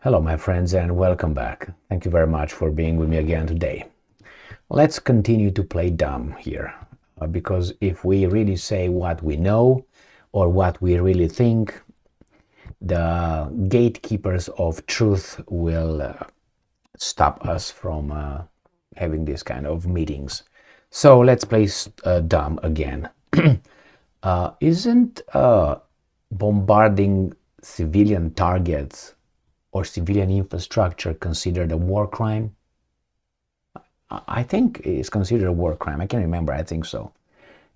Hello, my friends, and welcome back. Thank you very much for being with me again today. Let's continue to play dumb here, because if we really say what we know or what we really think, the gatekeepers of truth will stop us from having this kind of meetings. So let's play dumb again. Isn't bombarding civilian targets or civilian infrastructure considered a war crime? I think it's considered a war crime. I can't remember. I think so.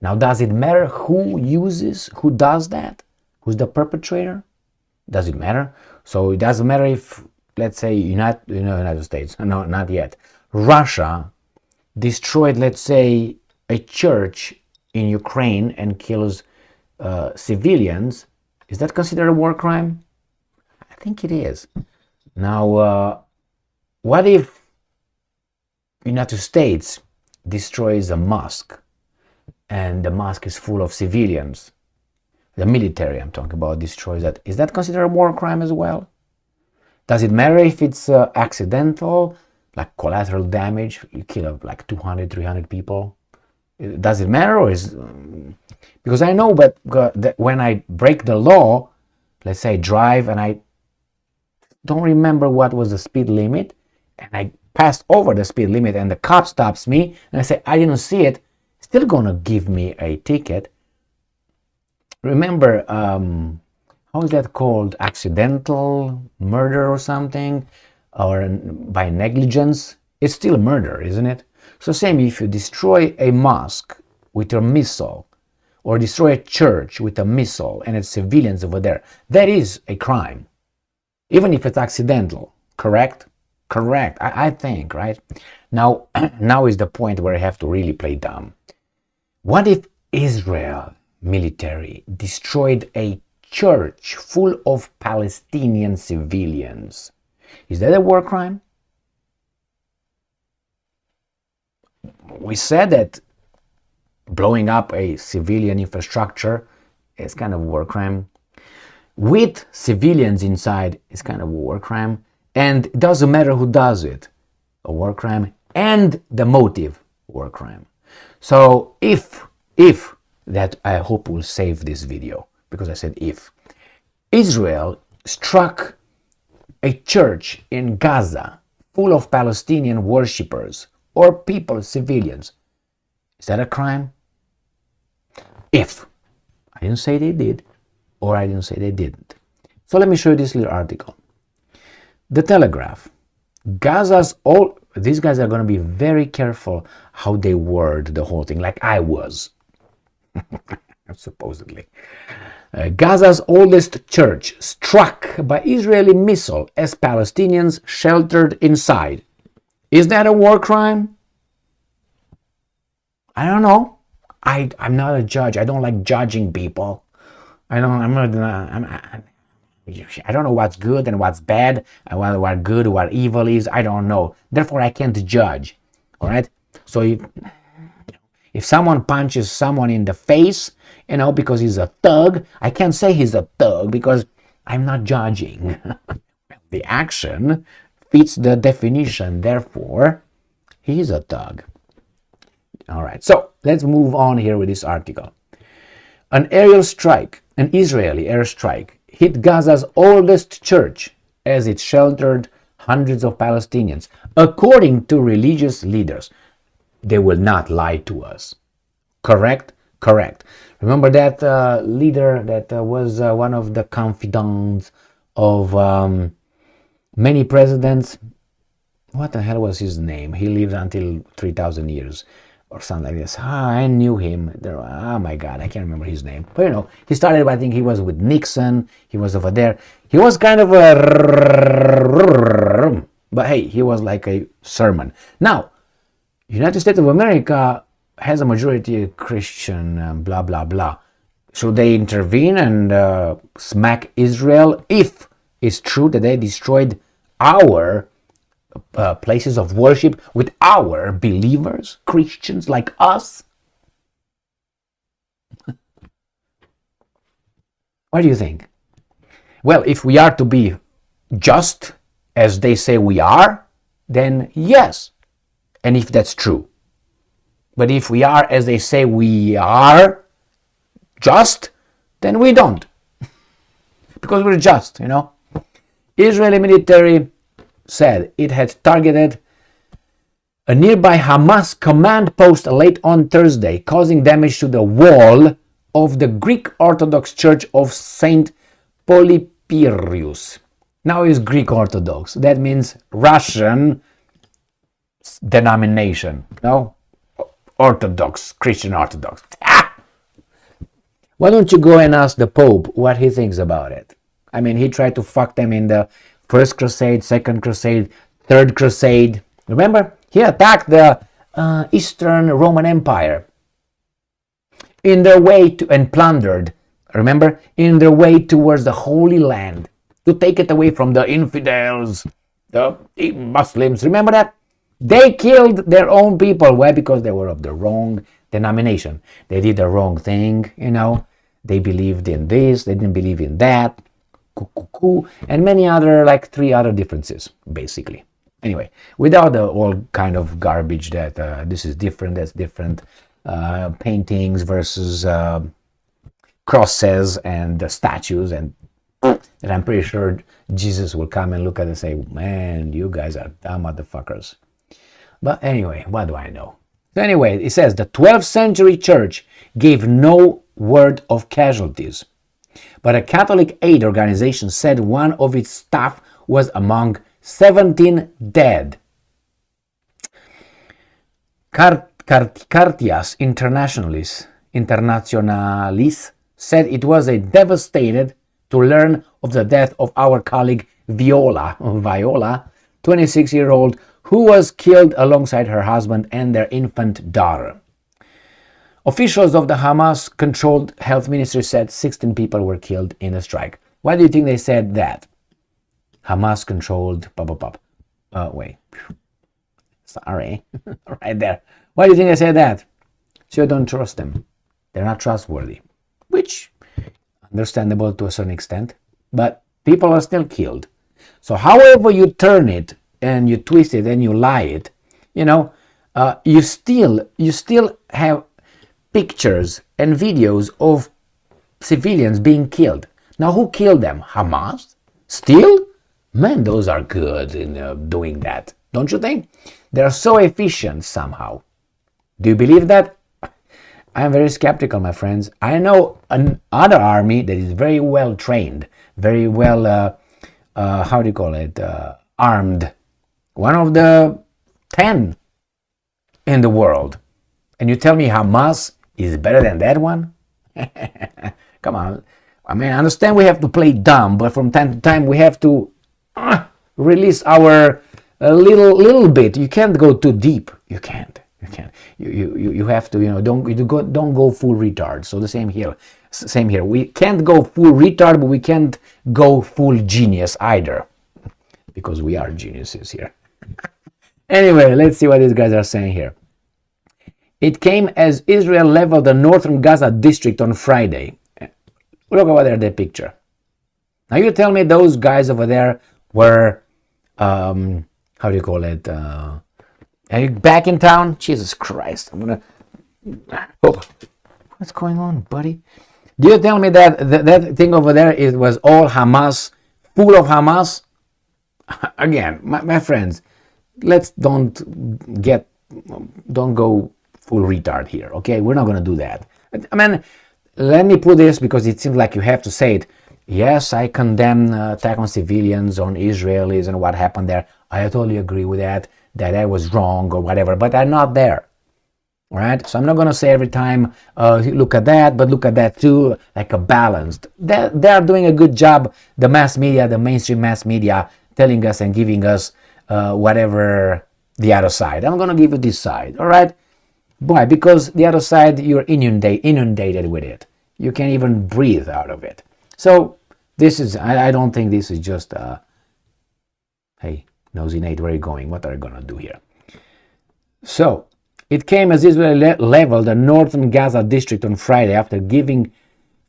Now, does it matter who does that? Who's the perpetrator? Does it matter? So it doesn't matter if, let's say, United States, no, not yet, Russia destroyed, let's say, a church in Ukraine and kills civilians. Is that considered a war crime? I think it is. Now, what if United States destroys a mosque and the mosque is full of civilians? The military, I'm talking about, destroys that. Is that considered a war crime as well? Does it matter if it's accidental, like collateral damage? You kill like 200, 300 people. Does it matter, or is because I know that when I break the law, let's say drive, and I don't remember what was the speed limit, and I passed over the speed limit, and the cop stops me, and I say I didn't see it, still gonna give me a ticket. Remember, how is that called? Accidental murder or something, or by negligence? It's still murder, isn't it? So same if you destroy a mosque with a missile, or destroy a church with a missile and it's civilians over there, that is a crime, even if it's accidental. Correct? Correct. I think, right? Now is the point where I have to really play dumb. What if Israel military destroyed a church full of Palestinian civilians? Is that a war crime? We said that blowing up a civilian infrastructure is kind of a war crime. With civilians inside is kind of a war crime. And it doesn't matter who does it, a war crime, and the motive, war crime. So if that, I hope will save this video, because I said if Israel struck a church in Gaza full of Palestinian worshippers or people, civilians, is that a crime? If. I didn't say they did, or I didn't say they didn't. So let me show you this little article. The Telegraph. These guys are going to be very careful how they word the whole thing, like I was. Supposedly. Gaza's oldest church struck by Israeli missile as Palestinians sheltered inside. Is that a war crime? I don't know. I'm not a judge. I don't like judging people. I don't know what's good and what's bad, and what good, what evil is. I don't know. Therefore, I can't judge. All right. So if someone punches someone in the face, because he's a thug, I can't say he's a thug because I'm not judging. The action fits the definition. Therefore, he's a thug. All right. So let's move on here with this article. An Israeli airstrike hit Gaza's oldest church as it sheltered hundreds of Palestinians, according to religious leaders. They will not lie to us. Correct? Correct. Remember that leader that was one of the confidants of many presidents? What the hell was his name? He lived until 3,000 years. Or something like this. I knew him. Oh my God, I can't remember his name. But he started, I think he was with Nixon. He was over there. He was kind of but hey, he was like a sermon. Now, United States of America has a majority Christian, blah, blah, blah. Should they intervene and smack Israel if it's true that they destroyed our places of worship with our believers, Christians like us? What do you think? Well, if we are to be just as they say we are, then yes. And if that's true. But if we are as they say we are, just, then we don't. Because we're just, Israeli military said it had targeted a nearby Hamas command post late on Thursday, causing damage to the wall of the Greek Orthodox Church of Saint Polypyrus. Now it's Greek Orthodox. That means Russian denomination. No? Orthodox, Christian Orthodox. Why don't you go and ask the Pope what he thinks about it? I mean, he tried to fuck them in the First Crusade, Second Crusade, Third Crusade. Remember? He attacked the Eastern Roman Empire in their way to, and plundered, remember, in their way towards the Holy Land to take it away from the infidels, the Muslims. Remember that? They killed their own people. Why? Because they were of the wrong denomination. They did the wrong thing, They believed in this, they didn't believe in that, and many other, like 3 other differences, basically. Anyway, without the all kind of garbage that this is different, that's different, paintings versus crosses and statues, and I'm pretty sure Jesus will come and look at it and say, man, you guys are dumb motherfuckers. But anyway, what do I know? So anyway, it says the 12th century church gave no word of casualties, but a Catholic aid organization said one of its staff was among 17 dead. Cartias Internationalis said it was devastated to learn of the death of our colleague Viola, 26-year-old, who was killed alongside her husband and their infant daughter. Officials of the Hamas-controlled health ministry said 16 people were killed in a strike. Why do you think they said that? Hamas-controlled... wait. Sorry. Right there. Why do you think they said that? So you don't trust them. They're not trustworthy. Which, understandable to a certain extent. But people are still killed. So however you turn it, and you twist it, and you lie it, you still have pictures and videos of civilians being killed. Now, who killed them? Hamas? Still? Man, those are good in doing that, don't you think? They're so efficient somehow. Do you believe that? I am very skeptical, my friends. I know another army that is very well trained, very well, armed. One of the 10 in the world. And you tell me Hamas is better than that one? Come on. I mean, I understand we have to play dumb, but from time to time we have to release our little bit. You can't go too deep. You can't. You have to, don't go full retard. So the same here. We can't go full retard, but we can't go full genius either. Because we are geniuses here. Anyway, let's see what these guys are saying here. It came as Israel leveled the northern Gaza district on Friday. Look over there, that picture. Now you tell me those guys over there were, are you back in town? Jesus Christ, what's going on, buddy? Do you tell me that thing over there was all Hamas, full of Hamas? Again, my friends, let's don't go full retard here, okay? We're not going to do that. I mean, let me put this because it seems like you have to say it. Yes, I condemn attack on civilians, on Israelis and what happened there. I totally agree with that was wrong or whatever, but I'm not there. All right? So I'm not going to say every time, look at that, but look at that too, like a balanced. They're doing a good job, the mass media, the mainstream mass media, telling us and giving us whatever the other side. I'm going to give you this side, all right? Why? Because the other side, you're inundated with it. You can't even breathe out of it. So this is, I don't think this is just, hey, Nosy Nate, where are you going? What are you going to do here? So it came as Israel leveled the northern Gaza district on Friday after giving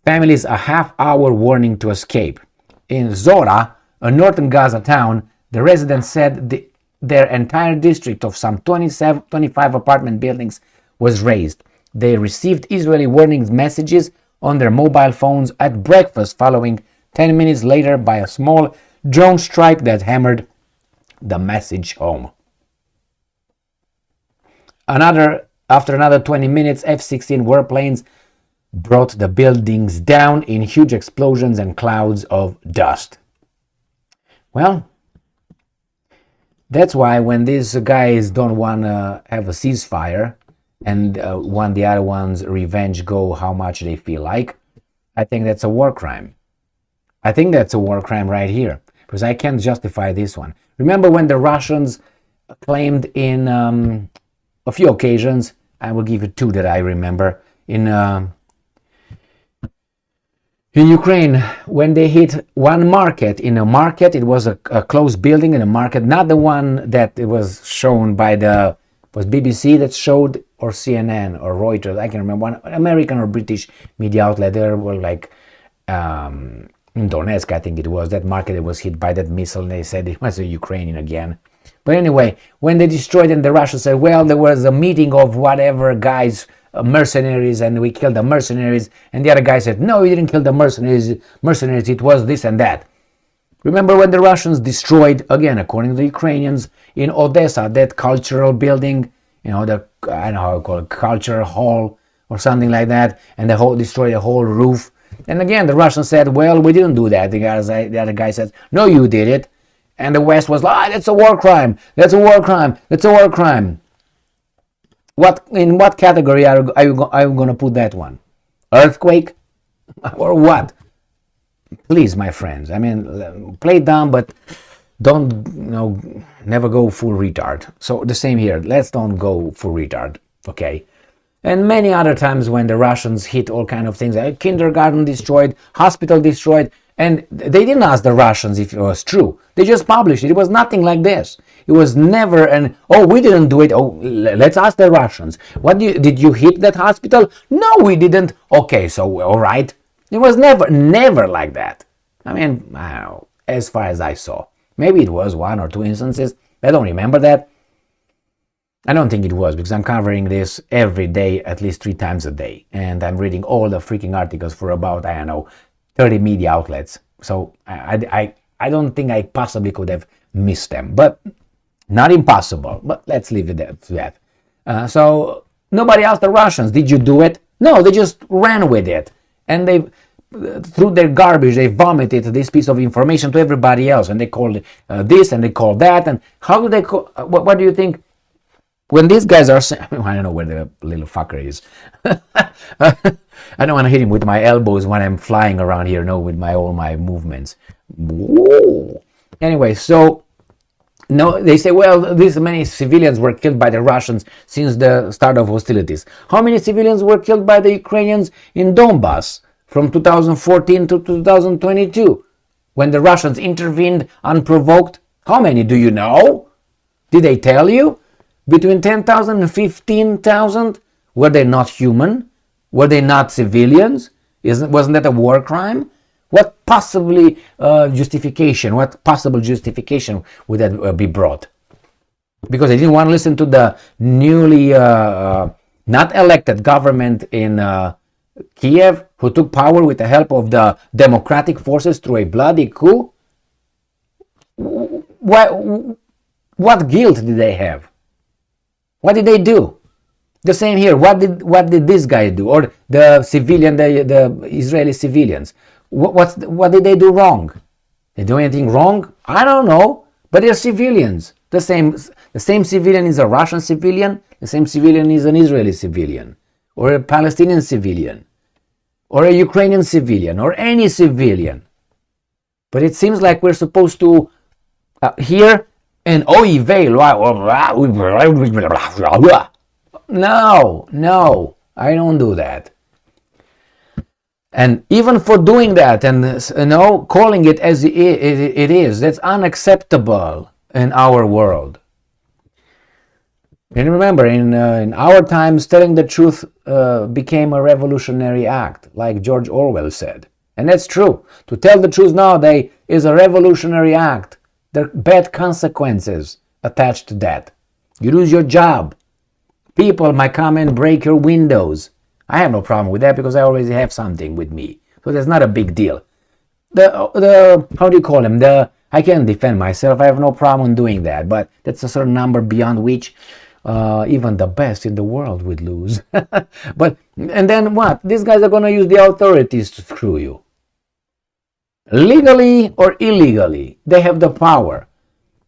families a half-hour warning to escape. In Zora, a northern Gaza town, The residents said their entire district of some 25 apartment buildings was razed. They received Israeli warning messages on their mobile phones at breakfast, following 10 minutes later by a small drone strike that hammered the message home. After another 20 minutes, F-16 warplanes brought the buildings down in huge explosions and clouds of dust. Well, that's why when these guys don't want to have a ceasefire and want the other ones revenge go how much they feel like, I think that's a war crime. I think that's a war crime right here, because I can't justify this one. Remember when the Russians claimed in a few occasions, I will give you two that I remember, in Ukraine, when they hit one market, in a market, it was a closed building in a market, not the one that it was shown by was BBC that showed, or CNN or Reuters, I can remember, one American or British media outlet. There were like, in Donetsk, I think it was, that market that was hit by that missile, and they said it was a Ukrainian again. But anyway, when they destroyed it, the Russians said, well, there was a meeting of whatever guys, mercenaries, and we killed the mercenaries, and the other guy said, no, you didn't kill the mercenaries, it was this and that. Remember when the Russians destroyed, again, according to the Ukrainians, in Odessa, that cultural building, I don't know how to call it, culture hall or something like that, and destroyed the whole roof. And again, the Russians said, well, we didn't do that. The other guy said, no, you did it. And the West was like, that's a war crime, that's a war crime, that's a war crime. In what category are you going to put that one? Earthquake? Or what? Please, my friends, I mean, play dumb, but don't, never go full retard. So the same here, let's don't go full retard, okay? And many other times when the Russians hit all kind of things, like kindergarten destroyed, hospital destroyed, and they didn't ask the Russians if it was true. They just published it. It was nothing like this. It was never we didn't do it. Oh, let's ask the Russians. Did you hit that hospital? No, we didn't. Okay, so all right. It was never like that. I mean, I don't know, as far as I saw. Maybe it was one or two instances. I don't remember that. I don't think it was, because I'm covering this every day, at least 3 times a day. And I'm reading all the freaking articles for about, 30 media outlets. So I don't think I possibly could have missed them. But not impossible. But let's leave it at that. So nobody asked the Russians, did you do it? No, they just ran with it. And they, through their garbage, they vomited this piece of information to everybody else. And they called this and they called that. And how do they call, what do you think? When these guys are saying, I don't know where the little fucker is. I don't want to hit him with my elbows when I'm flying around here, with all my movements. Whoa. Anyway, so they say, well, this many civilians were killed by the Russians since the start of hostilities. How many civilians were killed by the Ukrainians in Donbass from 2014 to 2022 when the Russians intervened unprovoked? How many do you know? Did they tell you? Between 10,000 and 15,000? Were they not human? Were they not civilians? Wasn't that a war crime? What possible justification would that be brought? Because they didn't want to listen to the newly not elected government in Kiev, who took power with the help of the democratic forces through a bloody coup? What guilt did they have? What did they do? The same here. What did this guy do? Or the civilian, the Israeli civilians? What did they do wrong? They do anything wrong? I don't know. But they're civilians. The same civilian is a Russian civilian. The same civilian is an Israeli civilian, or a Palestinian civilian, or a Ukrainian civilian, or any civilian. But it seems like we're supposed to hear an oy-vey. No, I don't do that. And even for doing that and calling it as it is, that's unacceptable in our world. And remember, in our times, telling the truth became a revolutionary act, like George Orwell said. And that's true. To tell the truth nowadays is a revolutionary act. There are bad consequences attached to that. You lose your job. People might come and break your windows. I have no problem with that because I always have something with me. So that's not a big deal. The how do you call them? I can defend myself. I have no problem doing that. But that's a certain number beyond which even the best in the world would lose. And then what? These guys are gonna use the authorities to screw you. Legally or illegally, they have the power.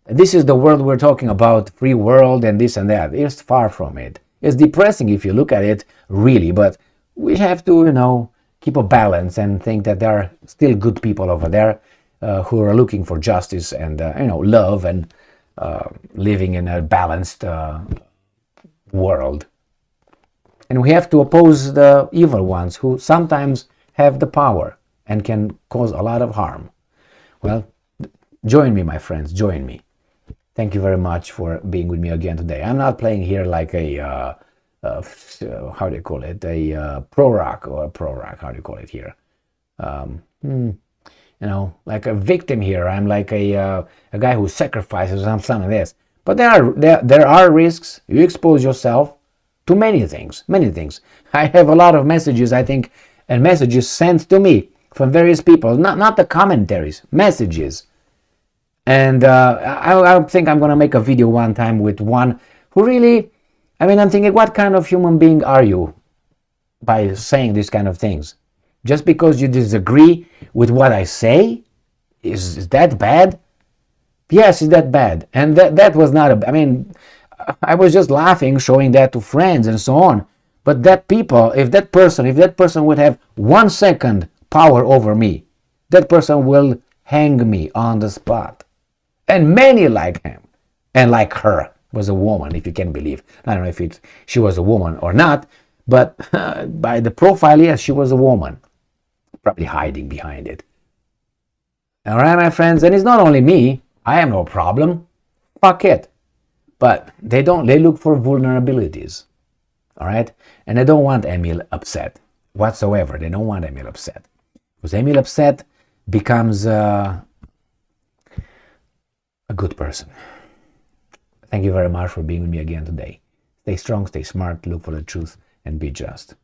This is the world we're talking about, free world and this and that. It's far from it. It's depressing if you look at it, really, but we have to, keep a balance and think that there are still good people over there who are looking for justice and, love and living in a balanced world. And we have to oppose the evil ones who sometimes have the power and can cause a lot of harm. Well, join me, my friends, join me. Thank you very much for being with me again today. I'm not playing here like a, how do you call it, a pro-rock or a pro-rock, how do you call it here? Like a victim here. I'm like a guy who sacrifices some of this. But there are risks. You expose yourself to many things. I have a lot of messages, I think, and messages sent to me from various people, not the commentaries, messages. And I think I'm going to make a video one time with one who really, I'm thinking, what kind of human being are you by saying these kind of things? Just because you disagree with what I say? Is that bad? Yes, it's that bad. And that was not I was just laughing, showing that to friends and so on. But if that person would have 1 second power over me, that person will hang me on the spot. And many like him and like her was a woman, if you can believe. I don't know if she was a woman or not, but by the profile, yes, she was a woman, probably hiding behind it. All right, my friends, and it's not only me. I have no problem. Fuck it. But they look for vulnerabilities. All right, and they don't want Emil upset whatsoever. They don't want Emil upset because Emil upset becomes a good person. Thank you very much for being with me again today. Stay strong, stay smart, look for the truth, and be just.